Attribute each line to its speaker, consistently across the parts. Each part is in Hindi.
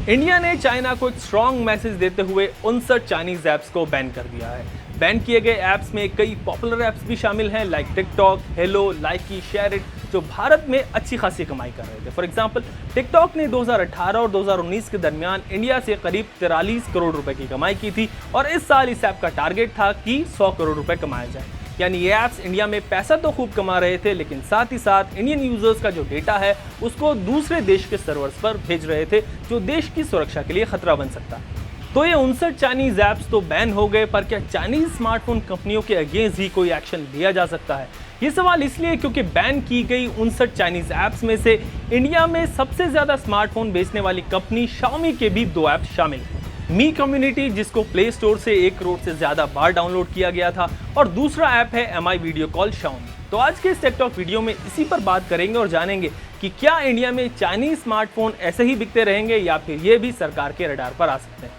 Speaker 1: इंडिया ने चाइना को एक स्ट्रॉन्ग मैसेज देते हुए 59 चाइनीज ऐप्स को बैन कर दिया है। बैन किए गए ऐप्स में कई पॉपुलर ऐप्स भी शामिल हैं, like TikTok, hello, Likee, share it, जो भारत में अच्छी खासी कमाई कर रहे थे। फॉर एग्जांपल, टिकटॉक ने 2018 और 2019 के दरमियान इंडिया से करीब 43 करोड़ रुपए की कमाई की थी और इस साल इस ऐप का टारगेट था कि 100 करोड़ रुपए कमाया जाए। यानी ये ऐप्स इंडिया में पैसा तो खूब कमा रहे थे, लेकिन साथ ही साथ इंडियन यूजर्स का जो डेटा है उसको दूसरे देश के सर्वर्स पर भेज रहे थे, जो देश की सुरक्षा के लिए खतरा बन सकता है। तो ये 59 चाइनीज ऐप्स तो बैन हो गए, पर क्या चाइनीज स्मार्टफोन कंपनियों के अगेंस्ट ही कोई एक्शन लिया जा सकता है? ये सवाल इसलिए क्योंकि बैन की गई 59 चाइनीज ऐप्स में से इंडिया में सबसे ज्यादा स्मार्टफोन बेचने वाली कंपनी Xiaomi के भी 2 ऐप्स शामिल हैं। मी कम्युनिटी, जिसको प्ले स्टोर से 1 करोड़ से ज्यादा बार डाउनलोड किया गया था, और दूसरा ऐप है MI वीडियो कॉल Xiaomi। तो आज के इस टेक टॉक वीडियो में इसी पर बात करेंगे और जानेंगे कि क्या इंडिया में चाइनीज स्मार्टफोन ऐसे ही बिकते रहेंगे या फिर ये भी सरकार के रडार पर आ सकते हैं।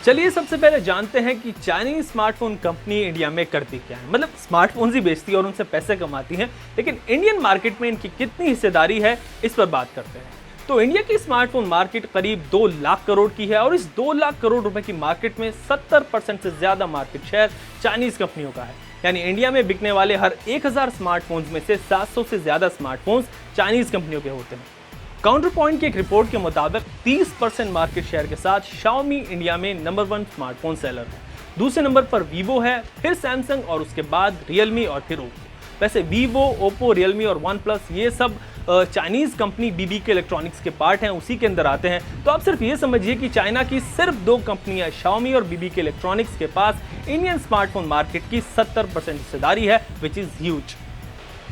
Speaker 1: चलिए सबसे पहले जानते हैं कि चाइनीज स्मार्टफोन कंपनी इंडिया में करती क्या है। मतलब स्मार्टफोन्स ही बेचती है और उनसे पैसे कमाती हैं, लेकिन इंडियन मार्केट में इनकी कितनी हिस्सेदारी है, इस पर बात करते हैं। तो इंडिया की स्मार्टफोन मार्केट करीब 2 लाख करोड़ की है और इस 2 लाख करोड़ रुपए की मार्केट में 70% से ज्यादा मार्केट शेयर चाइनीज कंपनियों का है। यानी इंडिया में बिकने वाले हर 1000 स्मार्टफोन्स में से 700 से ज्यादा स्मार्टफोन्स चाइनीज कंपनियों के होते हैं। काउंटर पॉइंट की एक रिपोर्ट के मुताबिक 30% मार्केट शेयर के साथ Xiaomi इंडिया में नंबर 1 स्मार्टफोन सेलर है। दूसरे नंबर पर Vivo है, फिर Samsung और उसके बाद Realme और फिर Oppo। वैसे Vivo, Oppo, Realme और OnePlus ये सब चाइनीज कंपनी BBK इलेक्ट्रॉनिक्स के पार्ट हैं, उसी के अंदर आते हैं। तो आप सिर्फ ये समझिए कि चाइना की सिर्फ 2 कंपनियां Xiaomi और BBK इलेक्ट्रॉनिक्स के पास इंडियन स्मार्टफोन मार्केट की 70% हिस्सेदारी है, विच इज ह्यूज।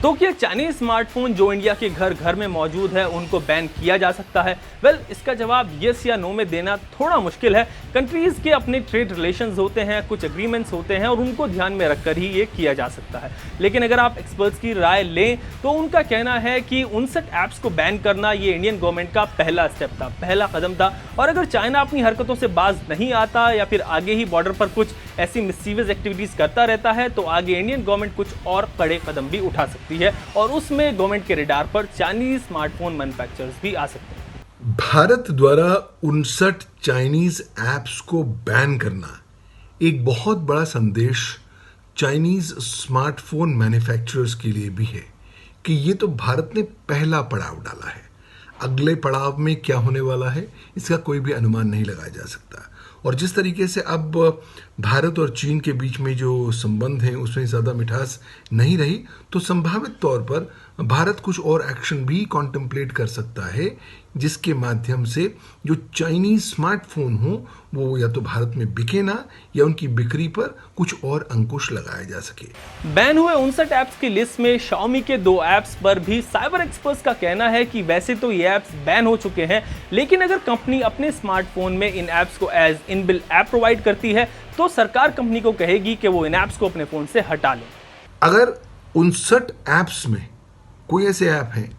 Speaker 1: तो क्या चाइनीज स्मार्टफोन जो इंडिया के घर घर में मौजूद है उनको बैन किया जा सकता है? वेल, इसका जवाब यस या नो में देना थोड़ा मुश्किल है। कंट्रीज के अपने ट्रेड रिलेशंस होते हैं, कुछ एग्रीमेंट्स होते हैं और उनको ध्यान में रखकर ही ये किया जा सकता है। लेकिन अगर आप एक्सपर्ट्स की राय लें तो उनका कहना है कि 59 ऐप्स को बैन करना ये इंडियन गवर्नमेंट का पहला स्टेप था, पहला कदम था। और अगर चाइना अपनी हरकतों से बाज नहीं आता या फिर आगे ही बॉर्डर पर कुछ ऐसी मिसचीवियस एक्टिविटीज करता रहता है तो आगे इंडियन गवर्नमेंट कुछ और कड़े कदम भी उठा सकती है और उसमें गवर्नमेंट के रडार पर चाइनीज स्मार्टफोन मैन्युफैक्चरर्स भी आ सकते हैं।
Speaker 2: भारत द्वारा 59 चाइनीज ऐप्स को बैन करना एक बहुत बड़ा संदेश चाइनीज स्मार्टफोन मैन्युफैक्चरर्स के लिए भी है कि ये तो भारत ने पहला पड़ाव डाला है। अगले पड़ाव में क्या होने वाला है इसका कोई भी अनुमान नहीं लगाया जा सकता। और जिस तरीके से अब भारत और चीन के बीच में जो संबंध हैं उसमें ज़्यादा मिठास नहीं रही, तो संभावित तौर पर भारत कुछ और एक्शन भी कॉन्टेम्पलेट कर सकता है जिसके माध्यम से जो चाइनीज स्मार्टफोन हो वो या तो भारत में बिके ना या उनकी बिक्री पर कुछ और अंकुश लगाया जा सके।
Speaker 1: बैन हुए 59 ऐप्स की लिस्ट में Xiaomi के 2 ऐप्स पर भी साइबर एक्सपर्ट्स का कहना है कि वैसे तो ये ऐप्स बैन हो चुके हैं, लेकिन अगर कंपनी अपने स्मार्टफोन में इन ऐप्स को एज इनबिल्ट ऐप प्रोवाइड करती है तो सरकार कंपनी को कहेगी कि वो इन ऐप्स को अपने फोन से हटा ले।
Speaker 2: अगर 59 ऐप्स में कोई ऐसे ऐप हैं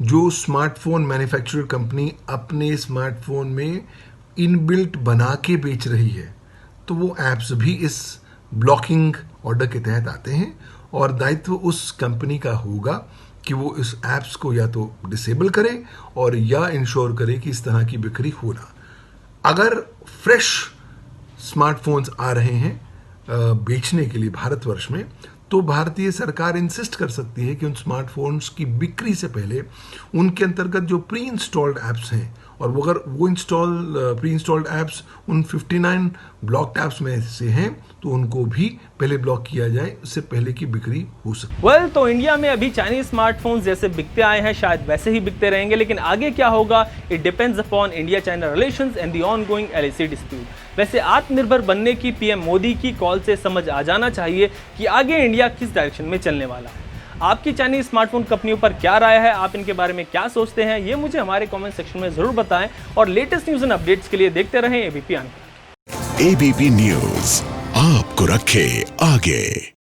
Speaker 2: जो स्मार्टफोन मैन्युफैक्चरर कंपनी अपने स्मार्टफोन में इनबिल्ट बना के बेच रही है तो वो ऐप्स भी इस ब्लॉकिंग ऑर्डर के तहत आते हैं और दायित्व उस कंपनी का होगा कि वो इस ऐप्स को या तो डिसेबल करे और या इंश्योर करे कि इस तरह की बिक्री हो ना। अगर फ्रेश स्मार्टफोन्स आ रहे हैं बेचने के लिए भारतवर्ष में तो भारतीय सरकार इंसिस्ट कर सकती है कि उन स्मार्टफोन्स की बिक्री से पहले उनके अंतर्गत जो प्री इंस्टॉल्ड ऐप्स हैं और वो अगर वो प्री इंस्टॉल्ड ऐप्स उन 59 ब्लॉक्ड ऐप्स में से हैं तो उनको भी पहले ब्लॉक किया जाए, उससे पहले की बिक्री हो सके।
Speaker 1: वेल, तो इंडिया में अभी चाइनीज स्मार्टफोन्स जैसे बिकते आए हैं शायद वैसे ही बिकते रहेंगे, लेकिन आगे क्या होगा it depends upon India China relations and the ongoing LAC dispute. वैसे आत्मनिर्भर बनने की PM मोदी की कॉल से समझ आ जाना चाहिए कि आगे इंडिया किस डायरेक्शन में चलने वाला है। आपकी चाइनीज स्मार्टफोन कंपनियों पर क्या राय है, आप इनके बारे में क्या सोचते हैं, ये मुझे हमारे कमेंट सेक्शन में जरूर बताएं और लेटेस्ट न्यूज़ एंड अपडेट्स के लिए देखते रहें ABP अनकर।
Speaker 3: ABP न्यूज आपको रखे आगे।